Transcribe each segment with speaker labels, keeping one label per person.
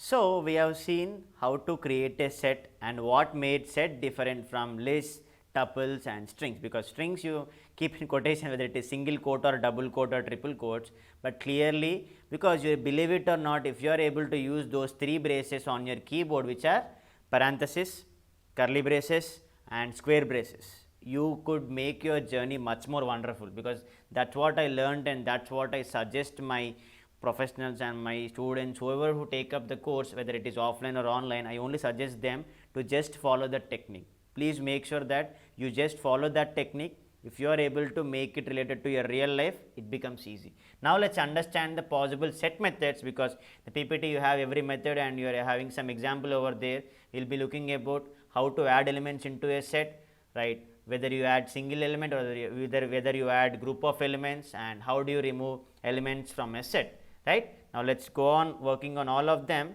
Speaker 1: So, we have seen how to create a set and what made set different from lists, tuples and strings, because strings you keep in quotation whether it is single quote or double quote or triple quotes, but clearly because you believe it or not, if you are able to use those three braces on your keyboard, which are parenthesis, curly braces and square braces, you could make your journey much more wonderful, because that's what I learned and that's what I suggest my professionals and my students, whoever who take up the course, whether it is offline or online, I only suggest them to just follow the technique. Please make sure that you just follow that technique. If you are able to make it related to your real life, it becomes easy. Now let's understand the possible set methods, because the PPT you have every method and you are having some example over there. We'll be looking about how to add elements into a set, right? Whether you add single element or whether you add group of elements, and how do you remove elements from a set, right? Now let's go on working on all of them,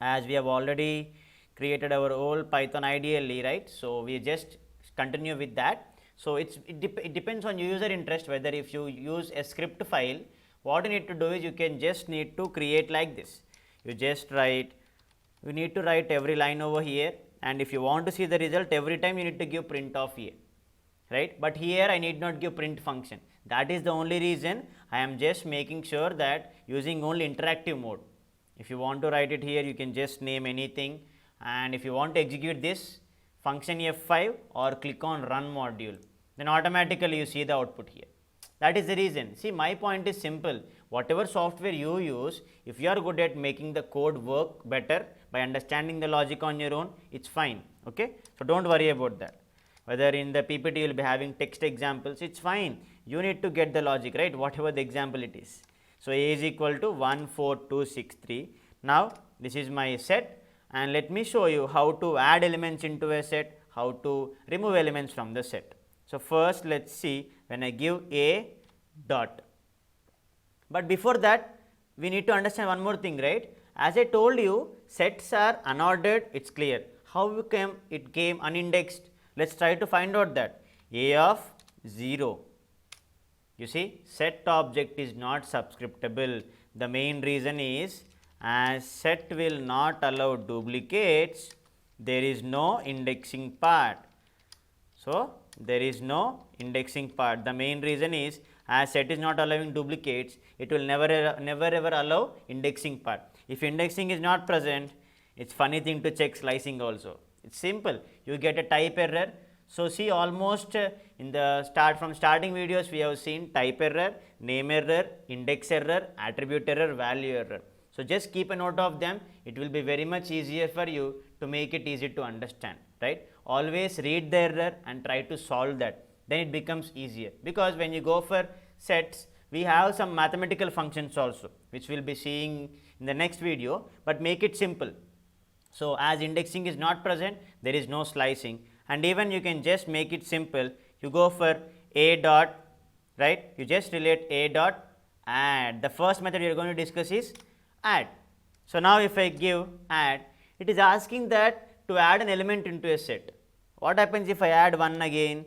Speaker 1: as we have already created our whole Python ideally, right? So we just continue with that. So it depends on user interest, whether if you use a script file, what you need to do is you can just need to create like this. You just write, you need to write every line over here, and if you want to see the result every time, you need to give print of here, right? But here I need not give print function. That is the only reason I am just making sure that using only interactive mode. If you want to write it here, you can just name anything, and if you want to execute this function F5 or click on run module, then automatically you see the output here. That is the reason. See, my point is simple. Whatever software you use, if you are good at making the code work better by understanding the logic on your own, it's fine. Okay, so don't worry about that. Whether in the PPT you will be having text examples, it's fine. You need to get the logic, right? Whatever the example it is. So A is equal to 1 4 2 6 3. Now this is my set, and let me show you how to add elements into a set, how to remove elements from the set. So first let's see, when I give A dot, but before that we need to understand one more thing, right? As I told you, sets are unordered, it's clear. How came it came unindexed? Let's try to find out that. A of 0. You see, set object is not subscriptable. The main reason is, as set will not allow duplicates, there is no indexing part. So there is no indexing part. The main reason is, as set is not allowing duplicates, it will never ever allow indexing part. If indexing is not present, it's funny thing to check slicing also. It's simple. You get a type error. So see, almost in the starting videos we have seen type error, name error, index error, attribute error, value error. So just keep a note of them. It will be very much easier for you to make it easy to understand, right? Always read the error and try to solve that. Then it becomes easier, because when you go for sets, we have some mathematical functions also, which we will be seeing in the next video, but make it simple. So as indexing is not present, there is no slicing, and even you can just make it simple. You go for A dot, right? You just relate A dot add. The first method we are going to discuss is add. So now if I give add, it is asking that to add an element into a set. What happens if I add 1 again?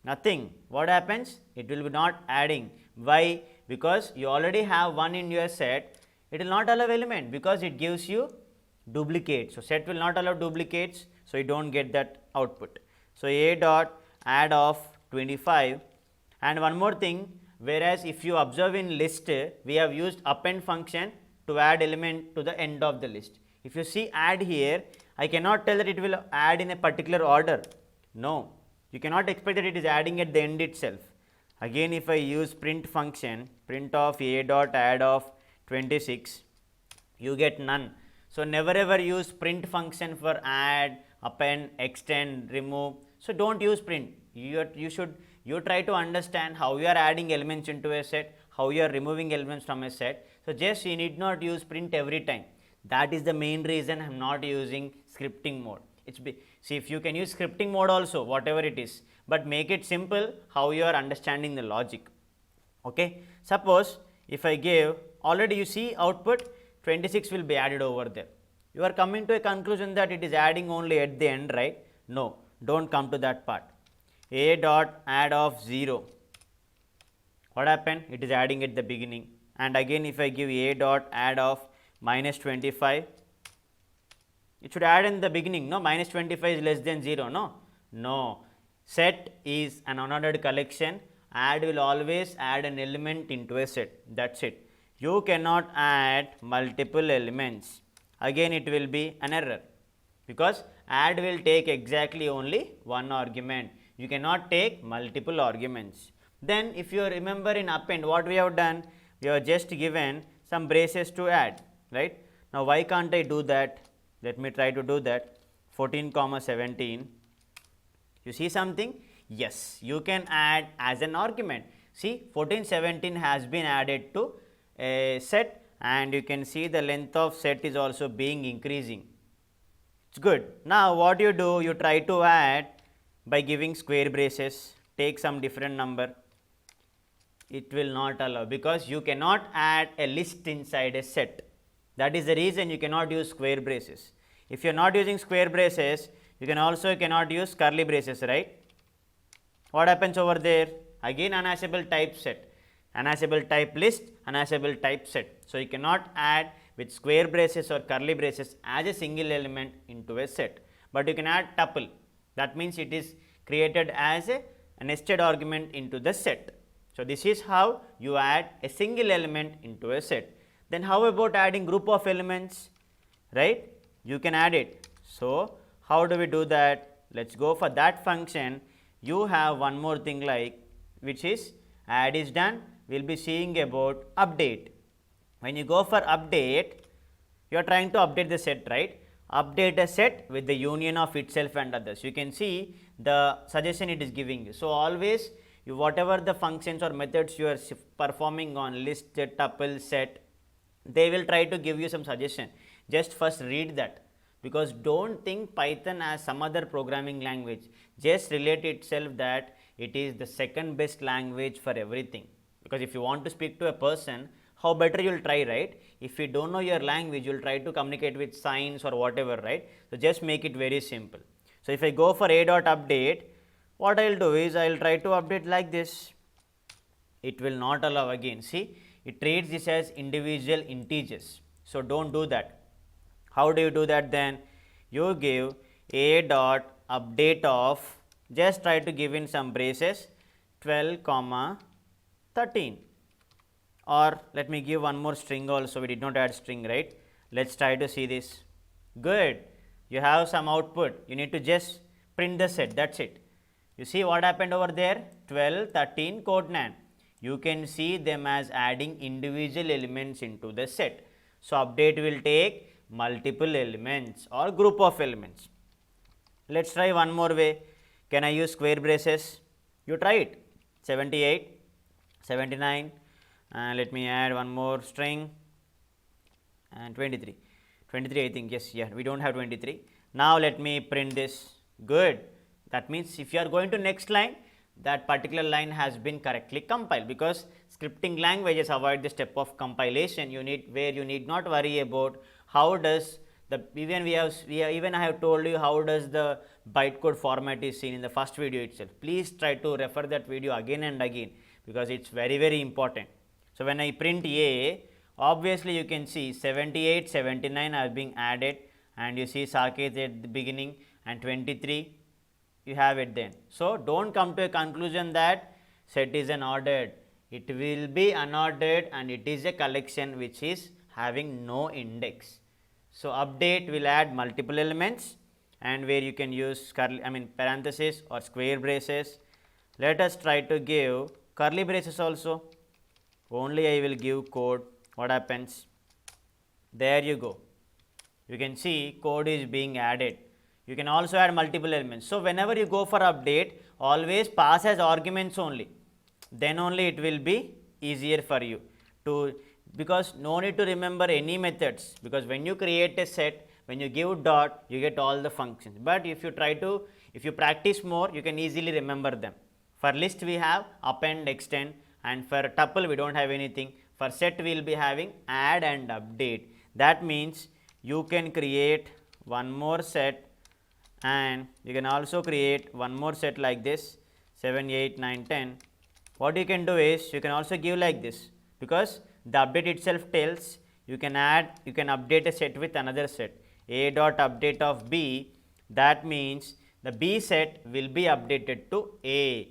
Speaker 1: Nothing. What happens? It will be not adding. Why? Because you already have 1 in your set. It will not allow element, because it gives you duplicates. So set will not allow duplicates, so you don't get that output. So A dot add of 25. And one more thing, whereas if you observe in list, we have used append function to add element to the end of the list. If you see add here, I cannot tell that it will add in a particular order. No, you cannot expect that it is adding at the end itself. Again, if I use print function, print of A dot add of 26, you get none. So never ever use print function for add, append, extend, remove. So don't use print. You try to understand how you are adding elements into a set, how you are removing elements from a set. So just you need not use print every time. That is the main reason I am not using scripting mode. See, if you can use scripting mode also, whatever it is, but make it simple how you are understanding the logic. Okay. Suppose if I give, already you see output 26 will be added over there. You are coming to a conclusion that it is adding only at the end, right? No, don't come to that part. A dot add of 0. What happened? It is adding at the beginning. And again, if I give A dot add of minus 25. It should add in the beginning, no? Minus 25 is less than 0, no? No. Set is an unordered collection. Add will always add an element into a set. That's it. You cannot add multiple elements. Again, it will be an error because add will take exactly only one argument. You cannot take multiple arguments. Then, if you remember in append, what we have done? We have just given some braces to add, right? Now, why can't I do that? Let me try to do that. 14 comma 17. You see something? Yes, you can add as an argument. See, 14 17 has been added to a set, and you can see the length of set is also being increasing. It's good. Now, what you do? You try to add by giving square braces. Take some different number. It will not allow because you cannot add a list inside a set. That is the reason you cannot use square braces. If you are not using square braces, you can also cannot use curly braces, right? What happens over there? Again, unassembled type set, unassembled type list, unassembled type set. So, you cannot add with square braces or curly braces as a single element into a set, but you can add tuple. That means it is created as a nested argument into the set. So, this is how you add a single element into a set. Then how about adding group of elements, right? You can add it. So, how do we do that? Let us go for that function. You have one more thing like which is add is done. We will be seeing about update. When you go for update, you are trying to update the set, right? Update a set with the union of itself and others. You can see the suggestion it is giving you. So, always you whatever the functions or methods you are performing on list, tuple, set, they will try to give you some suggestion. Just first read that, because do not think Python as some other programming language. Just relate itself that it is the second best language for everything, because if you want to speak to a person, how better you will try, right? If you do not know your language, you will try to communicate with signs or whatever, right? So, just make it very simple. So, if I go for a dot update, what I will do is I will try to update like this. It will not allow again. See, it treats this as individual integers. So, do not do that. How do you do that then? You give a dot update of, just try to give in some braces, 12 comma 13, or let me give one more string also. We did not add string, right? Let us try to see this. Good. You have some output. You need to just print the set. That is it. You see what happened over there? 12, 13, codenan. You can see them as adding individual elements into the set. So, update will take multiple elements or group of elements. Let us try one more way. Can I use square braces? You try it. 78, 79, and let me add one more string, and 23. 23 I think, yes, yeah, we do not have 23. Now, let me print this. Good. That means, if you are going to next line, that particular line has been correctly compiled, because scripting languages avoid the step of compilation. You need not worry about how does the, even I have told you how does the bytecode format is seen in the first video itself. Please try to refer that video again and again, because it is very important. So, when I print A, obviously you can see 78, 79 are being added, and you see Saket at the beginning, and 23 you have it then. So, do not come to a conclusion that set is unordered. It will be unordered, and it is a collection which is having no index. So, update will add multiple elements, and where you can use parenthesis or square braces. Let us try to give curly braces also. Only I will give code. What happens? There you go. You can see code is being added. You can also add multiple elements. So, whenever you go for update, always pass as arguments only. Then only it will be easier for you to, because no need to remember any methods, because when you create a set, when you give dot, you get all the functions. But if you practice more, you can easily remember them. For list we have append, extend, and for tuple we do not have anything. For set we will be having add and update. That means you can create one more set, and you can also create one more set like this, 7, 8, 9, 10. What you can do is, you can also give like this, because the update itself tells you can update a set with another set. A dot update of B, that means the B set will be updated to A.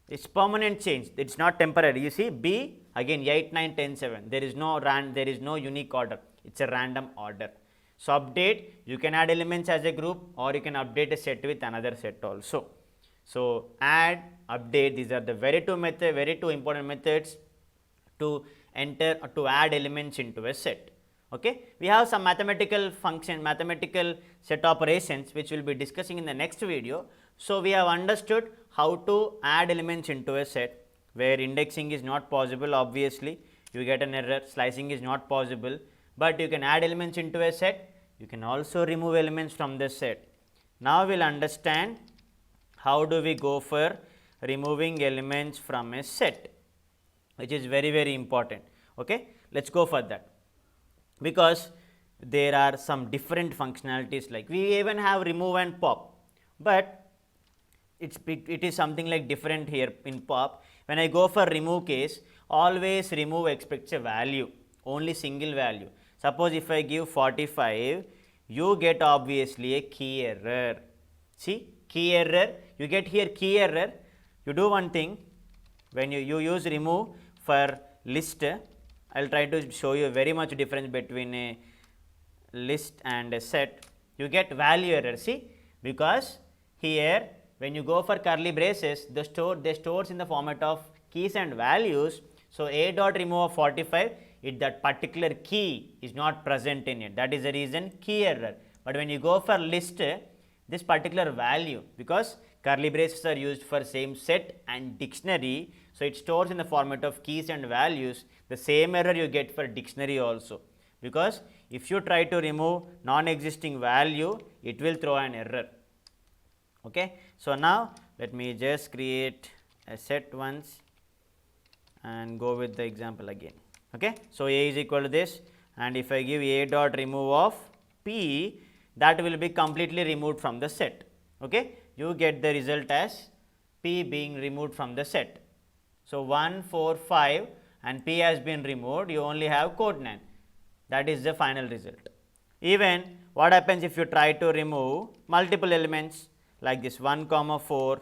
Speaker 1: It's permanent change, it's not temporary. You see B again 8, 9, 10, 7. There is no unique order, it's a random order. So update, you can add elements as a group or you can update a set with another set also. So add, update, these are the very two important methods to enter or to add elements into a set. Okay, we have some mathematical set operations which we will be discussing in the next video. So we have understood how to add elements into a set where indexing is not possible, obviously you get an error, slicing is not possible, but you can add elements into a set, you can also remove elements from the set. Now we will understand how do we go for removing elements from a set, which is very important. Okay, let's go for that, because there are some different functionalities, like we even have remove and pop, but it is something like different here in pop. When I go for remove case, always remove expects a value, only single value. Suppose if I give 45, you get obviously a key error. See, key error, you get here key error. You do one thing, when you use remove for list, I will try to show you very much difference between a list and a set. You get value error, see, because here when you go for curly braces, they stores in the format of keys and values. So A dot remove of 45, that particular key is not present in it, that is the reason key error. But when you go for list, this particular value, because curly braces are used for same set and dictionary, so it stores in the format of keys and values. The same error you get for dictionary also, because if you try to remove non-existing value, it will throw an error. Okay, so now let me just create a set once and go with the example again. Okay, so A is equal to this, and if I give A dot remove of P, that will be completely removed from the set. Okay, you get the result as P being removed from the set. So 1, 4, 5 and P has been removed, you only have code 9, that is the final result. Even what happens if you try to remove multiple elements like this 1, 4,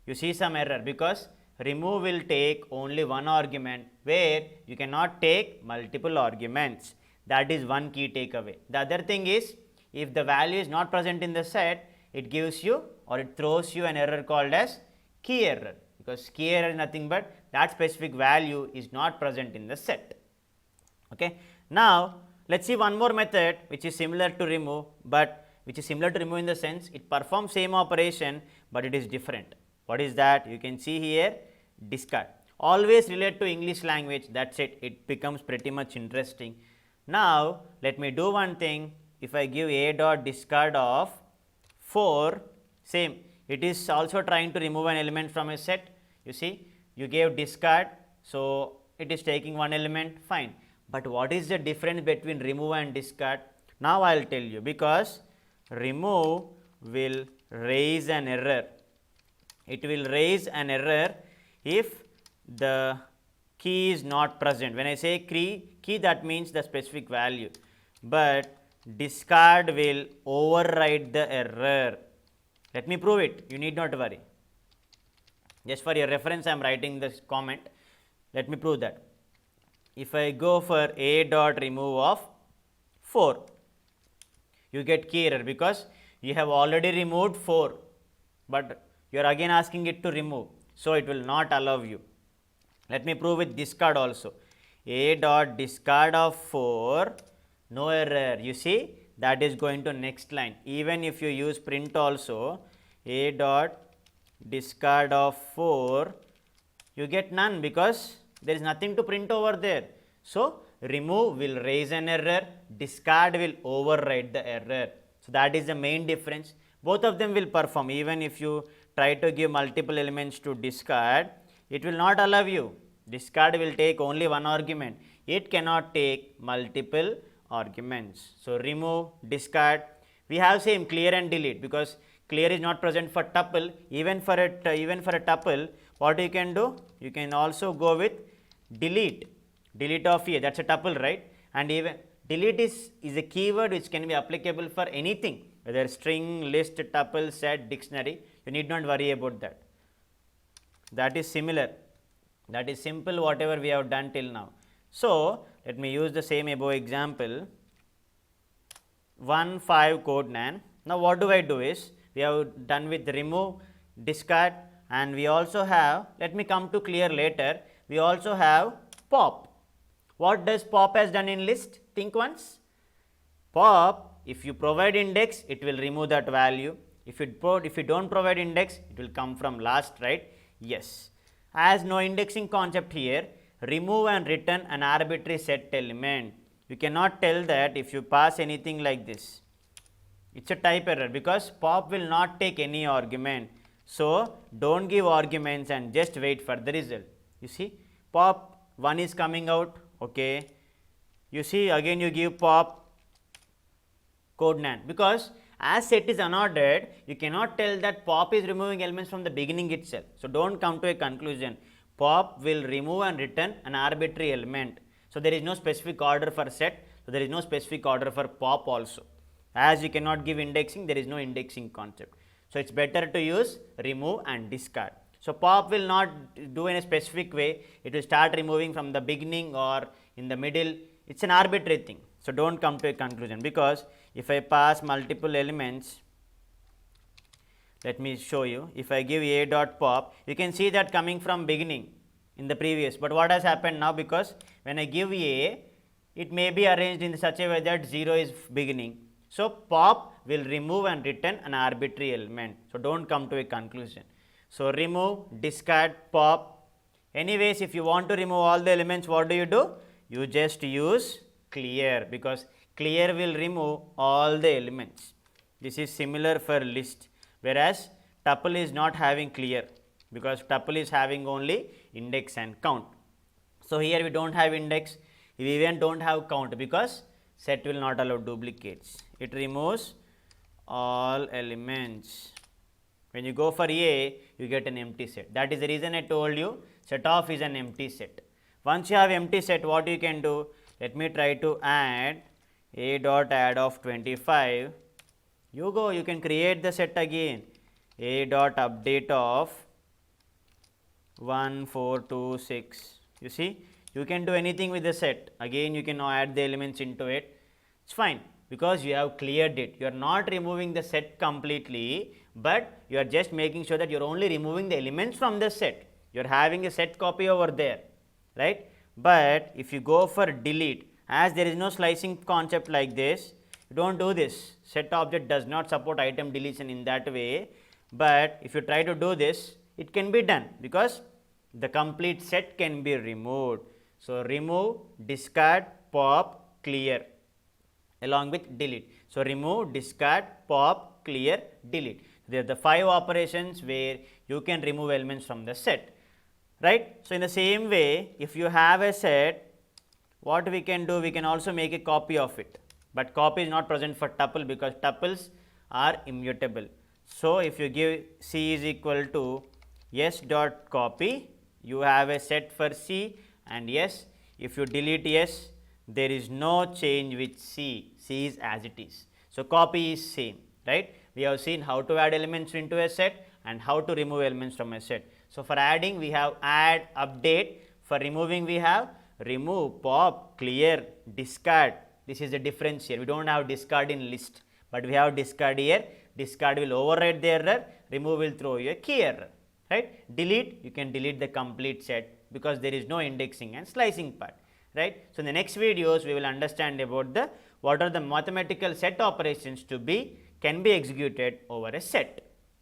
Speaker 1: you see some error, because remove will take only one argument where you cannot take multiple arguments. That is one key takeaway. The other thing is, if the value is not present in the set, it gives you or it throws you an error called as key error, because key error is nothing but that specific value is not present in the set. Okay. Now let's see one more method which is similar to remove, but which is similar to remove in the sense it performs same operation, but it is different. What is that? You can see here discard. Always relate to English language, that's it, it becomes pretty much interesting. Now let me do one thing. If I give A dot discard of 4, same, it is also trying to remove an element from a set. You see, you gave discard, so it is taking one element, fine. But what is the difference between remove and discard? Now I will tell you, because remove will raise an error. It will raise an error if the key is not present. When I say key, that means the specific value, but discard will override the error. Let me prove it, you need not worry. Just for your reference, I am writing this comment. Let me prove that. If I go for A dot remove of 4, you get key error, because you have already removed 4, but you are again asking it to remove, so it will not allow you. Let me prove with discard also. A dot discard of 4, no error. You see, that is going to next line. Even if you use print also, A dot discard of 4, you get none, because there is nothing to print over there. So remove will raise an error, discard will override the error. So that is the main difference. Both of them will perform. Even if you try to give multiple elements to discard, it will not allow you. Discard will take only one argument, it cannot take multiple arguments. So remove, discard, we have same clear and delete, because clear is not present for tuple. Even for a tuple, what you can do? You can also go with delete of A, that's a tuple, right? and even delete is a keyword which can be applicable for anything, whether string, list, tuple, set, dictionary. You need not worry about that. That is similar, that is simple whatever we have done till now. So, let me use the same above example 1 5 code nan. Now, what do I do is, we have done with remove, discard, and we also have, let me come to clear later, we also have pop. What does pop has done in list? Think once. Pop, if you provide index, it will remove that value. If you don't provide index, it will come from last, right? Yes. As no indexing concept here, remove and return an arbitrary set element. You cannot tell that if you pass anything like this. It's a type error because pop will not take any argument. So, don't give arguments and just wait for the result. You see, pop 1 is coming out, okay. You see, again you give pop code nan, because as set is unordered, you cannot tell that pop is removing elements from the beginning itself. So, don't come to a conclusion. Pop will remove and return an arbitrary element. So, there is no specific order for set, so there is no specific order for pop also. As you cannot give indexing, there is no indexing concept. So, it is better to use remove and discard. So, pop will not do in a specific way, it will start removing from the beginning or in the middle, it is an arbitrary thing. So, don't come to a conclusion, because if I pass multiple elements, let me show you, if I give a dot pop, you can see that coming from beginning in the previous, but what has happened now, because when I give a, it may be arranged in such a way that 0 is beginning. So, pop will remove and return an arbitrary element. So, don't come to a conclusion. So, remove, discard, pop. Anyways, if you want to remove all the elements, what do? You just use clear, because clear will remove all the elements. This is similar for list, whereas tuple is not having clear, because tuple is having only index and count. So, here we do not have index, we even do not have count, because set will not allow duplicates. It removes all elements. When you go for A, you get an empty set. That is the reason I told you set of is an empty set. Once you have empty set, what you can do? Let me try to add a dot add of 25. You can create the set again. A dot update of 1 4 2 6. You see, you can do anything with the set. Again, you can now add the elements into it. It's fine, because you have cleared it. You are not removing the set completely, but you are just making sure that you are only removing the elements from the set. You are having a set copy over there, right? But if you go for delete, as there is no slicing concept like this, you don't do this. Set object does not support item deletion in that way, but if you try to do this, it can be done, because the complete set can be removed. So, remove, discard, pop, clear along with delete. So, remove, discard, pop, clear, delete. They are the 5 operations where you can remove elements from the set, right. So, in the same way, if you have a set, what we can do, we can also make a copy of it, but copy is not present for tuple, because tuples are immutable. So, if you give C is equal to S dot copy, you have a set for C, and yes, if you delete S, there is no change with C, C is as it is. So, copy is same, right. We have seen how to add elements into a set and how to remove elements from a set. So, for adding we have add, update, for removing we have remove, pop, clear, discard. This is the difference here, we do not have discard in list, but we have discard here. Discard will override the error, remove will throw you a key error, right. Delete, you can delete the complete set, because there is no indexing and slicing part, right. So, in the next videos we will understand about what are the mathematical set operations can be executed over a set.